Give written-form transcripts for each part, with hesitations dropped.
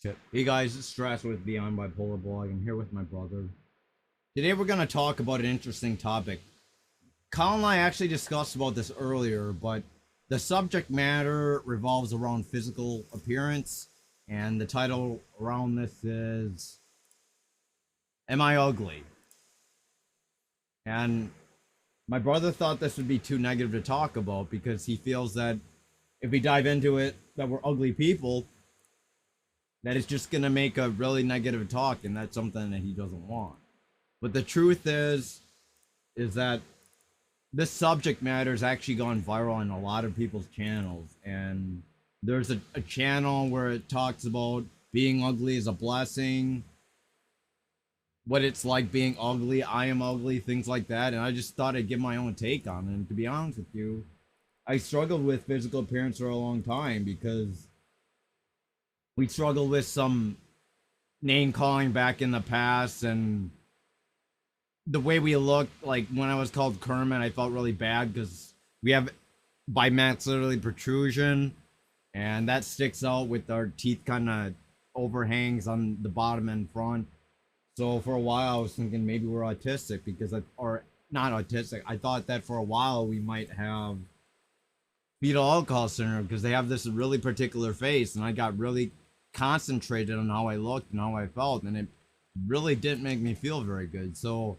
Shit. Hey guys, it's Stress with Beyond Bipolar Blog. I'm here with my brother. Today we're going to talk about an interesting topic. Colin and I actually discussed about this earlier, but the subject matter revolves around physical appearance, and the title around this is Am I Ugly? And my brother thought this would be too negative to talk about because he feels that if we dive into it, that we're ugly people, that it's just going to make a really negative talk, and that's something that he doesn't want. But the truth is that this subject matter has actually gone viral on a lot of people's channels, and there's a channel where it talks about being ugly is a blessing, what it's like being ugly, I am ugly, things like that, and I just thought I'd give my own take on it. And to be honest with you, I struggled with physical appearance for a long time because we struggled with some name calling back in the past, and the way we looked. Like when I was called Kermit, I felt really bad because we have bimaxillary protrusion, and that sticks out with our teeth kind of overhangs on the bottom and front. So for a while, I was thinking maybe we're autistic or not autistic. I thought that for a while we might have fetal alcohol syndrome because they have this really particular face, and I got really concentrated on how I looked and how I felt, and it really didn't make me feel very good. So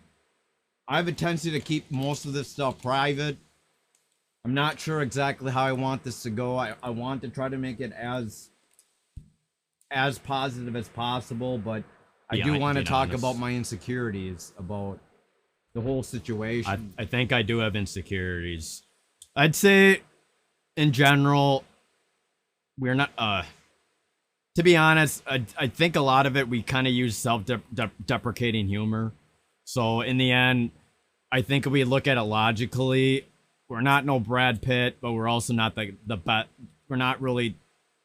I have a tendency to keep most of this stuff private. I'm not sure exactly how I want this to go. I want to try to make it as positive as possible, but I do want to talk about my insecurities about the whole situation. I think I do have insecurities. I'd say, in general, we're not. To be honest, I think a lot of it we kind of use self-deprecating humor. So in the end, I think if we look at it logically, we're not no Brad Pitt, but we're also not the we're not really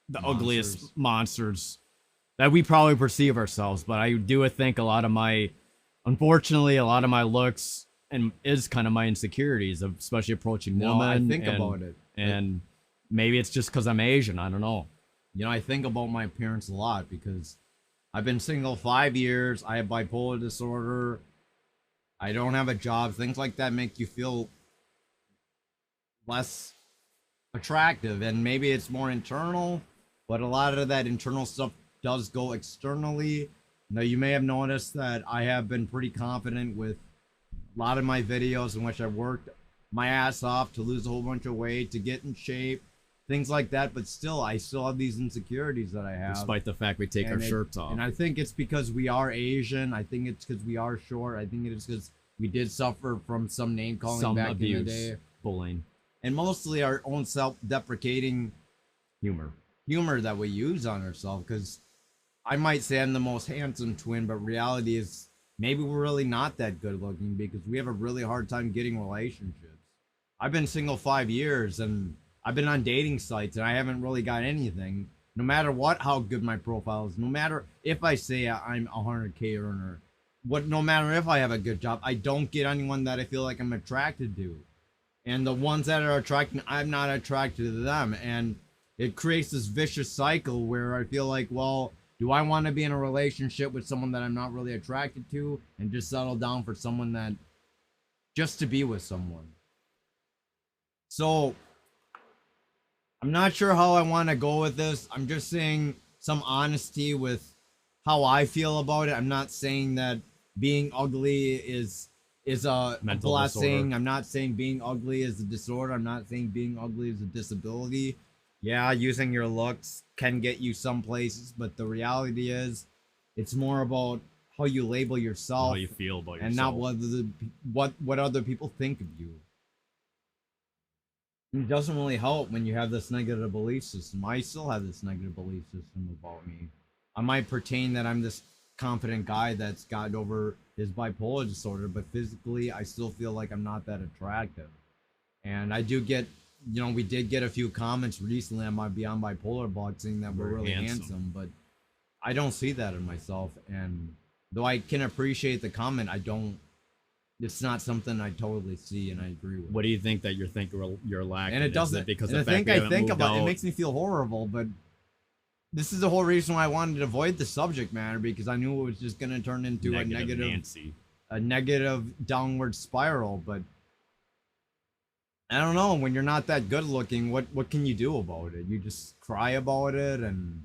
the ugliest monsters that we probably perceive ourselves. But I do think unfortunately, a lot of my looks and is kind of my insecurities, especially approaching women. I think about it, and maybe it's just because I'm Asian. I don't know. I think about my appearance a lot because I've been single 5 years. I have bipolar disorder. I don't have a job. Things like that make you feel less attractive, and maybe it's more internal, but a lot of that internal stuff does go externally. Now, you may have noticed that I have been pretty confident with a lot of my videos in which I worked my ass off to lose a whole bunch of weight, to get in shape, things like that, but I still have these insecurities that I have. Despite the fact we take our shirts off. And I think it's because we are Asian. I think it's because we are short. I think it is because we did suffer from some name calling back abuse, in the day. Bullying. And mostly our own self-deprecating humor that we use on ourselves, because I might say I'm the most handsome twin, but reality is maybe we're really not that good looking because we have a really hard time getting relationships. I've been single 5 years, and I've been on dating sites, and I haven't really got anything. No matter how good my profile is, no matter if I say I'm a 100K earner, no matter if I have a good job, I don't get anyone that I feel like I'm attracted to. And the ones that are attracted, I'm not attracted to them. And it creates this vicious cycle where I feel like, well, do I want to be in a relationship with someone that I'm not really attracted to and just settle down for someone that, just to be with someone? So I'm not sure how I want to go with this. I'm just saying some honesty with how I feel about it. I'm not saying that being ugly is a blessing. Disorder. I'm not saying being ugly is a disorder. I'm not saying being ugly is a disability. Yeah, using your looks can get you some places, but the reality is it's more about how you label yourself, how you feel about yourself, and not what other people think of you. It doesn't really help when you have this negative belief system. I still have this negative belief system about me. I might pretend that I'm this confident guy that's gotten over his bipolar disorder, but physically I still feel like I'm not that attractive. And I do get, we did get a few comments recently on my Beyond Bipolar blog saying that we're really handsome, but I don't see that in myself. And though I can appreciate the comment, it's not something I totally see and I agree with. What do you think that you're lacking? And it doesn't, because and the thing I think about it makes me feel horrible, but this is the whole reason why I wanted to avoid the subject matter, because I knew it was just going to turn into Nancy. a negative downward spiral. But I don't know, when you're not that good looking, what can you do about it? You just cry about it and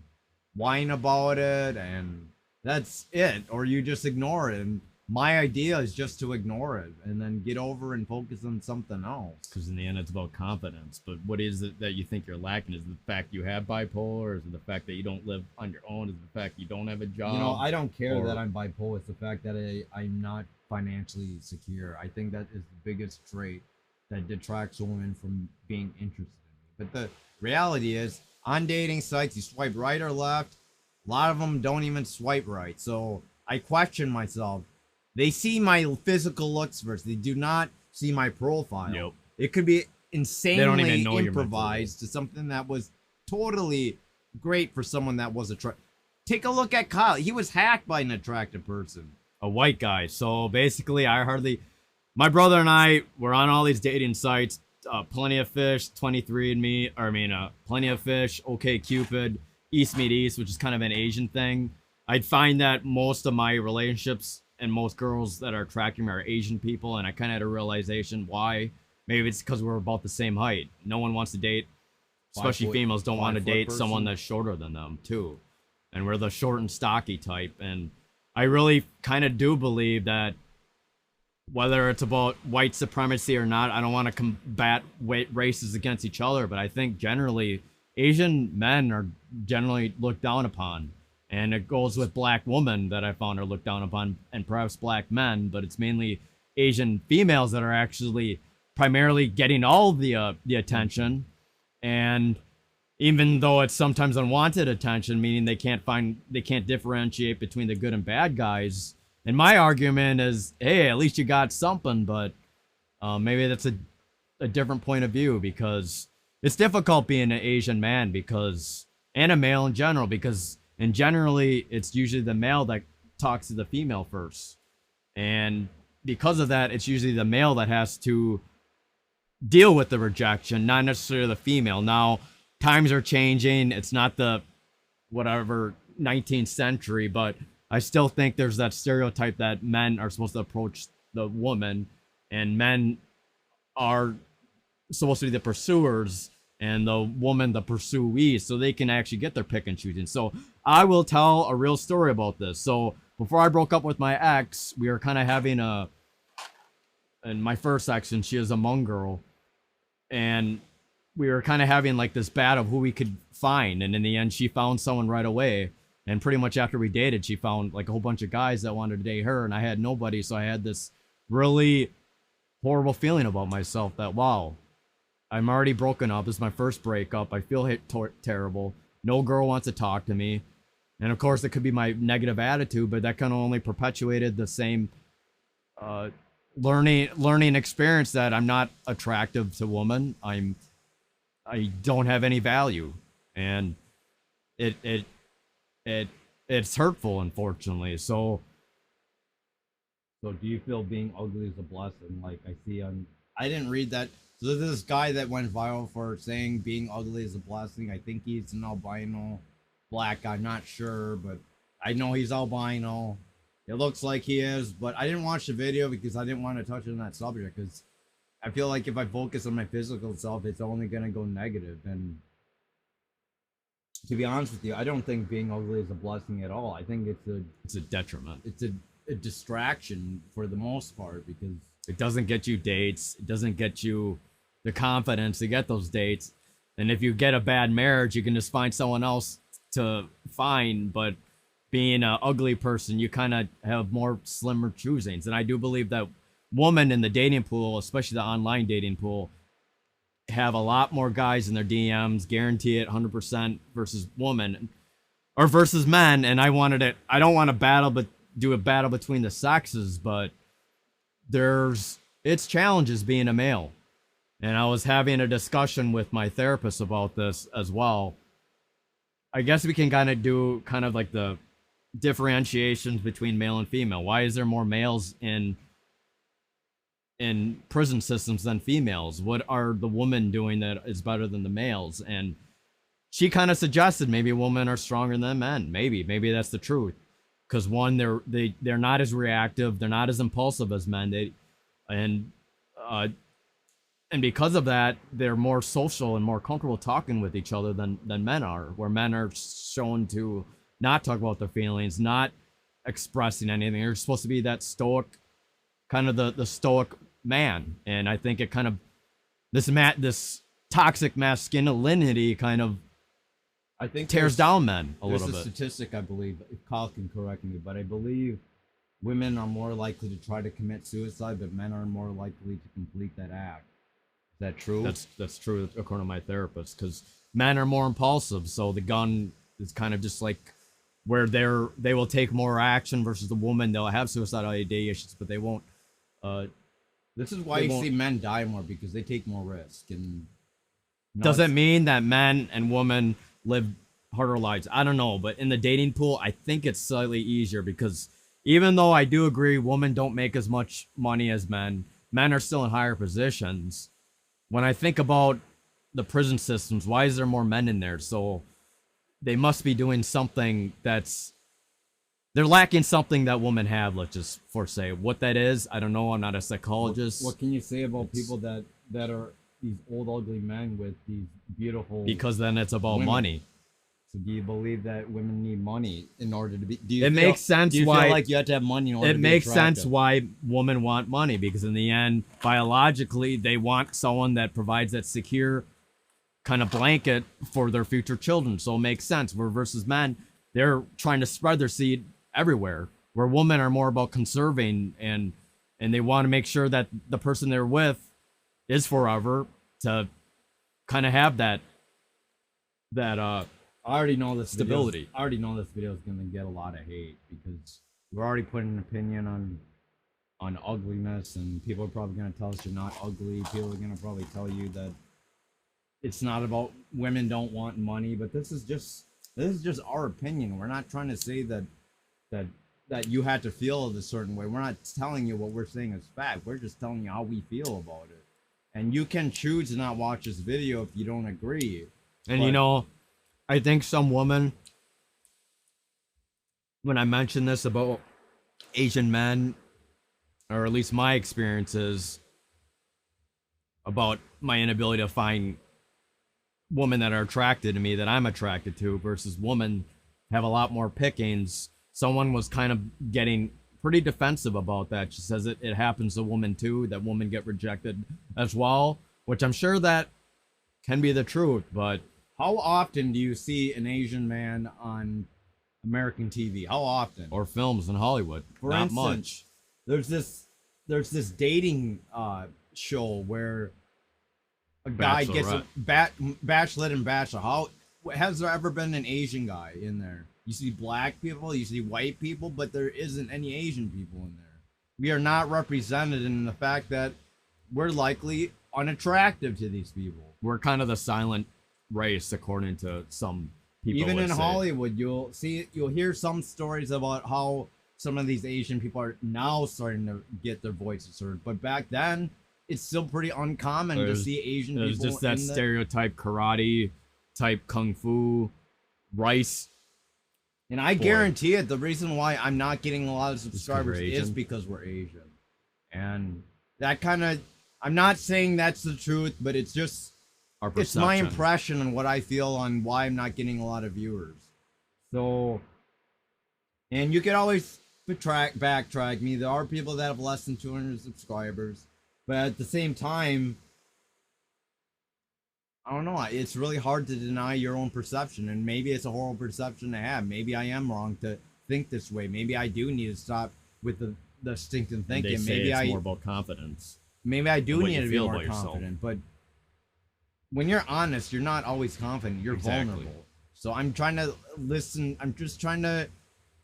whine about it, and that's it. Or you just ignore it. And my idea is just to ignore it and then get over and focus on something else. Because in the end, it's about confidence. But what is it that you think you're lacking? Is it the fact you have bipolar? Is it the fact that you don't live on your own? Is it the fact you don't have a job? You know, I don't care that I'm bipolar. It's the fact that I'm not financially secure. I think that is the biggest trait that detracts a woman from being interested in me. But the reality is, on dating sites, you swipe right or left. A lot of them don't even swipe right. So I question myself. They see my physical looks first. They do not see my profile. Yep. It could be They insanely don't even know improvised to something that was totally great for someone that was attractive. Take a look at Kyle. He was hacked by an attractive person. A white guy. So basically, my brother and I were on all these dating sites, Plenty of Fish, 23andMe, Plenty of Fish, OkCupid, East Meet East, which is kind of an Asian thing. I'd find that most of my relationships and most girls that are attracting me are Asian people, and I kind of had a realization why. Maybe it's because we're about the same height. No one wants to date, especially females don't want to date someone that's shorter than them, too. And we're the short and stocky type, and I really kind of do believe that whether it's about white supremacy or not, I don't want to combat races against each other, but I think generally Asian men are generally looked down upon. And it goes with black women that I found are looked down upon, and perhaps black men, but it's mainly Asian females that are actually primarily getting all the attention. And even though it's sometimes unwanted attention, meaning they can't differentiate between the good and bad guys. And my argument is, hey, at least you got something, but maybe that's a different point of view, because it's difficult being an Asian man and a male in general, because generally it's usually the male that talks to the female first. And because of that, it's usually the male that has to deal with the rejection, not necessarily the female. Now, times are changing. It's not the 19th century, but I still think there's that stereotype that men are supposed to approach the woman and men are supposed to be the pursuers and the woman the pursuee, so they can actually get their pick and choosing. So I will tell a real story about this. So before I broke up with my ex, we were kind of having and my first ex, and she is a Hmong girl, and we were kind of having like this battle of who we could find. And in the end, she found someone right away. And pretty much after we dated, she found like a whole bunch of guys that wanted to date her, and I had nobody. So I had this really horrible feeling about myself that, wow, I'm already broken up. This is my first breakup. I feel terrible. No girl wants to talk to me. And of course, it could be my negative attitude, but that kind of only perpetuated the same learning experience that I'm not attractive to women. I don't have any value, and it's hurtful, unfortunately. So do you feel being ugly is a blessing? Like I didn't read that. So there's this guy that went viral for saying being ugly is a blessing. I think he's an albino black guy. I'm not sure, but I know he's albino. It looks like he is, but I didn't watch the video because I didn't want to touch on that subject, because I feel like if I focus on my physical self, it's only going to go negative. And to be honest with you, I don't think being ugly is a blessing at all. I think it's a detriment. It's a distraction for the most part, because it doesn't get you dates. It doesn't get you the confidence to get those dates. And if you get a bad marriage, you can just find someone else to find. But being an ugly person, you kind of have more slimmer choosings. And I do believe that women in the dating pool, especially the online dating pool, have a lot more guys in their DMs, guarantee it 100%, versus women or versus men. And I don't want to do a battle between the sexes, but it's challenges being a male. And I was having a discussion with my therapist about this as well. I guess we can kind of do like the differentiations between male and female. Why is there more males in prison systems than females? What are the women doing that is better than the males? And she kind of suggested maybe women are stronger than men. Maybe that's the truth. Because one, they're not as reactive, they're not as impulsive as men. And uh, and because of that, they're more social and more comfortable talking with each other than men are. Where men are shown to not talk about their feelings, not expressing anything. They're supposed to be that stoic, kind of the stoic man. And I think it kind of this toxic masculinity kind of I think tears down men a little There's a bit. statistic, I believe, if Kyle can correct me, but I believe women are more likely to try to commit suicide, but men are more likely to complete that act. Is that true? That's true according to my therapist, because men are more impulsive, so the gun is kind of just like where they will take more action versus the woman. They'll have suicidal ideations, but they won't. This is why They you won't- see men die more, because they take more risk. And Does it mean that men and women live harder lives? I don't know, but in the dating pool, I think it's slightly easier because even though I do agree women don't make as much money as men, men are still in higher positions. When I think about the prison systems, why is there more men in there? So they must be doing something they're lacking something that women have, let's just say. What that is, I don't know. I'm not a psychologist. What can you say about people that are these old ugly men with these beautiful? Because then it's about women. money. So do you believe that women need money in order to be? Makes sense Do you why feel like you have to have money in order it to be makes sense attractive? why women want money, because in the end, biologically, they want someone that provides that secure kind of blanket for their future children. So it makes sense. Where versus men, they're trying to spread their seed everywhere. Where women are more about conserving and they want to make sure that the person they're with is forever, to kind of have that I already know this stability. I already know this video is gonna get a lot of hate because we're already putting an opinion on ugliness, and people are probably gonna tell us you're not ugly. People are gonna probably tell you that it's not about women don't want money, but this is just our opinion. We're not trying to say that you had to feel a certain way. We're not telling you what we're saying is fact. We're just telling you how we feel about it. And you can choose to not watch this video if you don't agree. And But- I think some women, when I mention this about Asian men, or at least my experiences about my inability to find women that are attracted to me that I'm attracted to versus women have a lot more pickings. Someone was kind of getting pretty defensive about that. She says it happens to women too, that women get rejected as well, which I'm sure that can be the truth, but How often do you see an Asian man on American TV? How often? or films in Hollywood. For Not instance, much. there's this dating show where a guy gets a bachelor and bachelor. How has there ever been an Asian guy in there? You see black people, you see white people, but there isn't any Asian people in there. We are not represented in the fact that we're likely unattractive to these people. We're kind of the silent race, according to some people. Even would in say. Hollywood, you'll hear some stories about how some of these Asian people are now starting to get their voices heard. But back then, it's still pretty uncommon to see Asian There's people. just that in the, stereotype karate, type kung fu, rice. and I boy. guarantee it. The reason why I'm not getting a lot of 'cause subscribers we're is Asian? because we're Asian, and that kind of. I'm not saying that's the truth, but it's just. Our It's my perception. impression on what I feel on why I'm not getting a lot of viewers. So, and you can always backtrack me. There are people that have less than 200 subscribers, but at the same time, I don't know. It's really hard to deny your own perception, and maybe it's a horrible perception to have. Maybe I am wrong to think this way. Maybe I do need to stop with the stinking And thinking. they say Maybe it's more about confidence. Maybe I do what need you to be feel more about yourself. confident, but when you're honest, you're not always confident. You're Exactly. vulnerable. So I'm trying to listen. I'm just trying to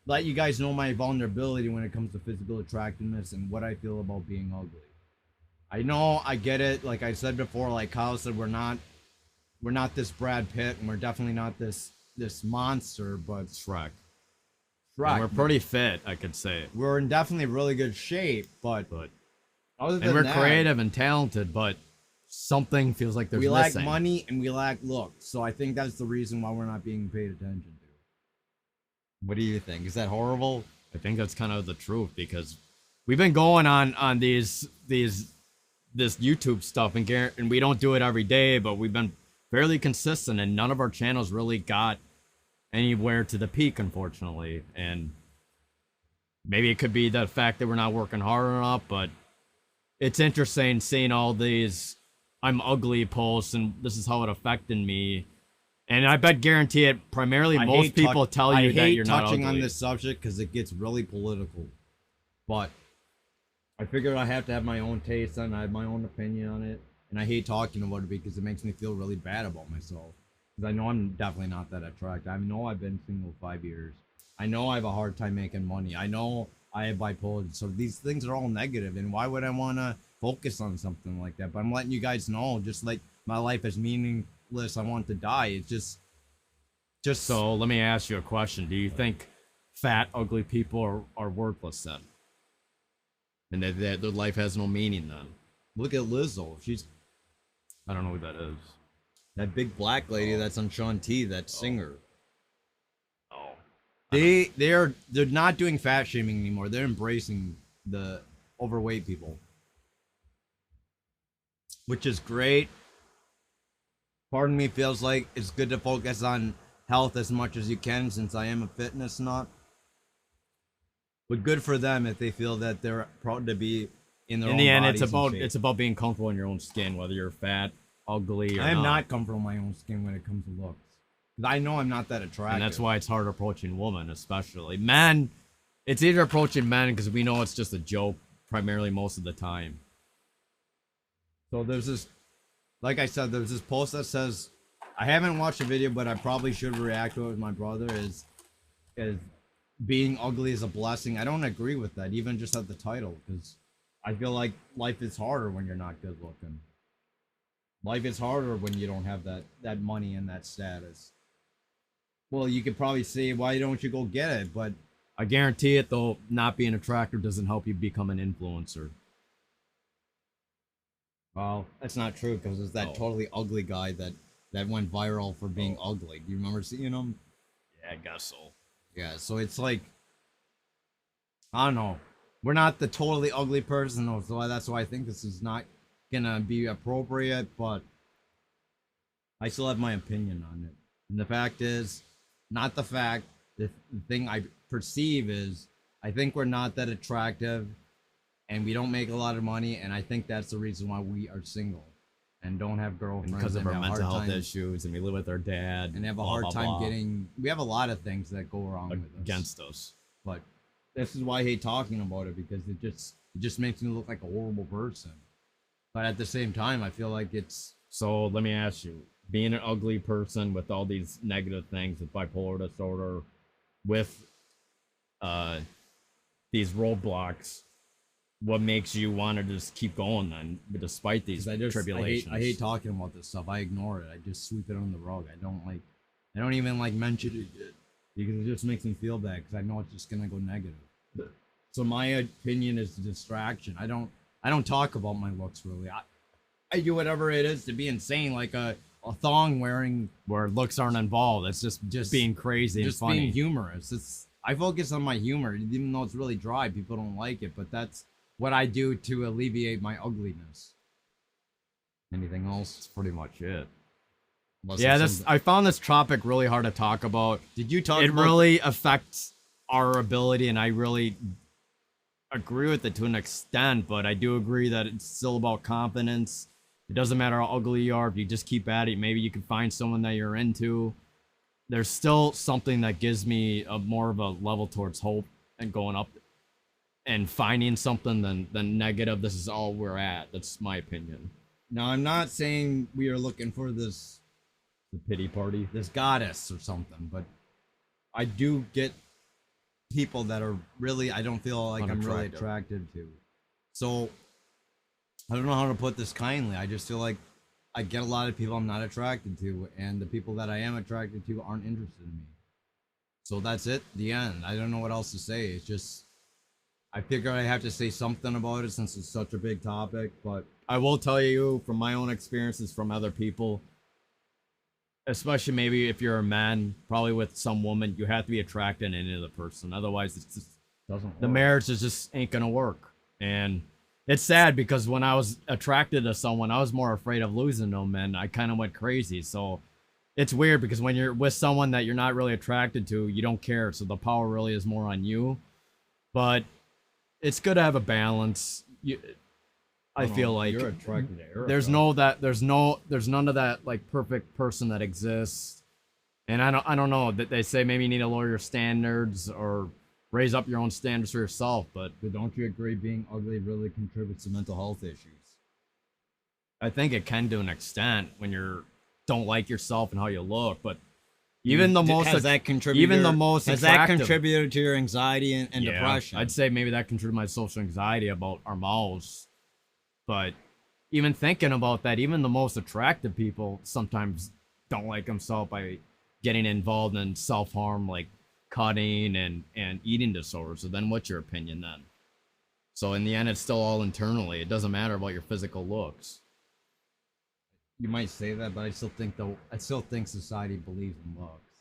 let you guys know my vulnerability when it comes to physical attractiveness and what I feel about being ugly. I know, I get it. Like I said before, like Kyle said, we're not this Brad Pitt, and we're definitely not this monster, but Shrek. Shrek. And we're pretty fit, I could say. We're in definitely really good shape, but But other than and we're that, creative and talented, but something feels like there's We lack missing. money and we lack looks. So I think that's the reason why we're not being paid attention to. What do you think? Is that horrible? I think that's kind of the truth because we've been going on this YouTube stuff and we don't do it every day, but we've been fairly consistent and none of our channels really got anywhere to the peak, unfortunately. And maybe it could be the fact that we're not working hard enough, but it's interesting seeing all these I'm ugly posts and this is how it affected me. And I bet guarantee it primarily most people tell you that you're not ugly. I hate touching on this subject because it gets really political. But I figured I have to have my own taste and I have my own opinion on it. And I hate talking about it because it makes me feel really bad about myself. Because I know I'm definitely not that attractive. I know I've been single 5 years. I know I have a hard time making money. I know I have bipolar. So these things are all negative. And why would I want to focus on something like that? But I'm letting you guys know, just like my life is meaningless. I want to die. It's just So let me ask you a question. Do you think fat, ugly people are worthless then? And that their life has no meaning then? Look at Lizzo. I don't know who that is. That big black lady that's on Shaun T, that singer. Oh. They're not doing fat shaming anymore. They're embracing the overweight people, which is great. Part of me feels like it's good to focus on health as much as you can since I am a fitness nut. But good for them if they feel that they're proud to be in their own the end, bodies it's about being comfortable in your own skin, whether you're fat, ugly, or I am not comfortable in my own skin when it comes to looks. Because I know I'm not that attractive. And that's why it's hard approaching women, especially. Men, it's easier approaching men because we know it's just a joke, primarily most of the time. So there's this, like I said, there's this post that says, I haven't watched the video, but I probably should react to it with my brother, is being ugly is a blessing. I don't agree with that, even just at the title, because I feel like life is harder when you're not good looking. Life is harder when you don't have that money and that status. Well, you could probably say, why don't you go get it? But I guarantee it, though, not being attractive doesn't help you become an influencer. well, that's not true, because there's that totally ugly guy that went viral for being ugly. Do you remember seeing him? Yeah, I guess so. Yeah, so it's like, I don't know. We're not the totally ugly person, though, so that's why I think this is not gonna be appropriate, but I still have my opinion on it. And the fact is, not the fact, the thing I perceive is, I think we're not that attractive, and we don't make a lot of money, and I think that's the reason why we are single and don't have girlfriends. Because of and our have a mental hard health time- issues, and we live with our dad. and have a blah, hard blah, time blah, getting. We have a lot of things that go wrong with us. against us. But this is why I hate talking about it, because it just makes me look like a horrible person. But at the same time, I feel like it's So let me ask you, being an ugly person with all these negative things, with bipolar disorder, with these roadblocks, what makes you want to just keep going then, despite these tribulations? I hate talking about this stuff. I ignore it. I just sweep it under the rug. I don't even like mention it because it just makes me feel bad because I know it's just gonna go negative. So my opinion is a distraction. I don't talk about my looks really. I do whatever it is to be insane, like a thong wearing, where looks aren't involved. It's just being crazy and funny. being humorous. I focus on my humor, even though it's really dry. People don't like it, but that's what I do to alleviate my ugliness. Anything else? That's pretty much it. Unless Yeah, it's I found this topic really hard to talk about. Did you talk It about really affects our ability, and I really agree with it to an extent, but I do agree that it's still about confidence. It doesn't matter how ugly you are, if you just keep at it, maybe you can find someone that you're into. There's still something that gives me a more of a level towards hope and going up and finding something than negative. This is all we're at. That's my opinion. Now, I'm not saying we are looking for The pity party. this goddess or something, but I do get people that are really, I don't feel like I'm really Unattractive. attracted to. So I don't know how to put this kindly. I just feel like I get a lot of people I'm not attracted to, and the people that I am attracted to aren't interested in me. So that's it, the end. I don't know what else to say. It's just, I figured I have to say something about it since it's such a big topic, but I will tell you from my own experiences from other people, especially maybe if you're a man, probably with some woman, you have to be attracted into the person. Otherwise, it's just Doesn't work. the marriage is just ain't gonna work. And it's sad because when I was attracted to someone, I was more afraid of losing them, and I kind of went crazy. So it's weird because when you're with someone that you're not really attracted to, you don't care. So the power really is more on you. But it's good to have a balance. I feel like you're attracted to Erica. there's none of that like perfect person that exists. And I don't know that they say maybe you need to lower your standards or raise up your own standards for yourself, but Don't you agree being ugly really contributes to mental health issues? I think it can to an extent when you don't like yourself and how you look. But even the most has that contributed? even the most has that attractive- contributed to your anxiety and Yeah, depression? I'd say maybe that contributed to my social anxiety about our mouths. But even thinking about that, even the most attractive people sometimes don't like themselves by getting involved in self-harm, like cutting and eating disorders. So then what's your opinion then? So in the end, it's still all internally. It doesn't matter about your physical looks. You might say that, but I still think society believes in looks.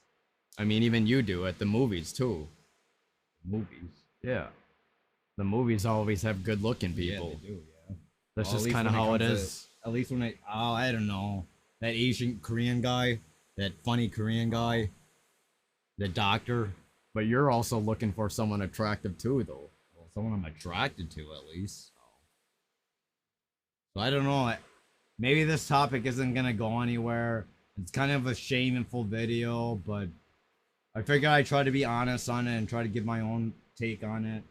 I mean, even you do at the movies too. Movies. Yeah. The movies always have good-looking people. Yeah, they do. Yeah. That's Well, at just least kind of when how it comes is. At least when I don't know, that Asian Korean guy, that funny Korean guy, the doctor. But you're also looking for someone attractive too, though. Well, someone I'm attracted to at least. So I don't know. Maybe this topic isn't gonna go anywhere. It's kind of a shameful video, but I figured I'd try to be honest on it and try to give my own take on it.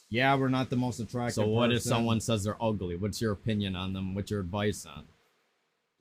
Yeah, we're not the most attractive. So what if person. someone says they're ugly? What's your opinion on them? What's your advice on?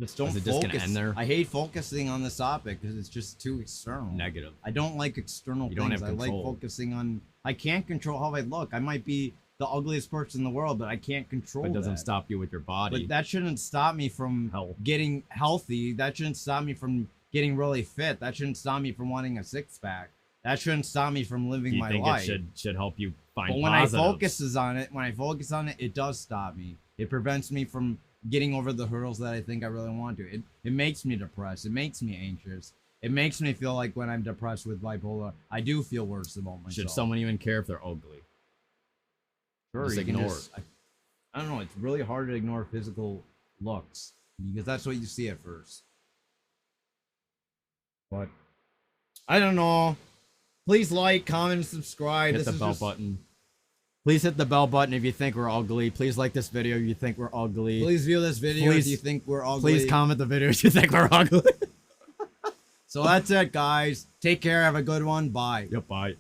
Just don't Is it focus. just gonna end there? I hate focusing on this topic because it's just too external. Negative. I don't like external You things. don't have I like control. focusing on. I can't control how I look. I might be the ugliest person in the world, but I can't control. It doesn't that. stop you with your body. But that shouldn't stop me from Health. getting healthy. That shouldn't stop me from getting really fit. That shouldn't stop me from wanting a six pack. That shouldn't stop me from living Do you my think life. it should help you find But when positives? when I focus on it, it does stop me. It prevents me from getting over the hurdles that I think I really want to. It makes me depressed. It makes me anxious. It makes me feel like when I'm depressed with bipolar, I do feel worse about myself. Should someone even care if they're ugly? Sure, just you can ignore it? I don't know. It's really hard to ignore physical looks because that's what you see at first. But I don't know. Please like, comment, and subscribe. Hit the bell button. Please hit the bell button if you think we're ugly. Please like this video if you think we're ugly. Please view this video Please- if you think we're ugly. Please comment the video if you think we're ugly. So that's it, guys. Take care. Have a good one. Bye. Yep, bye.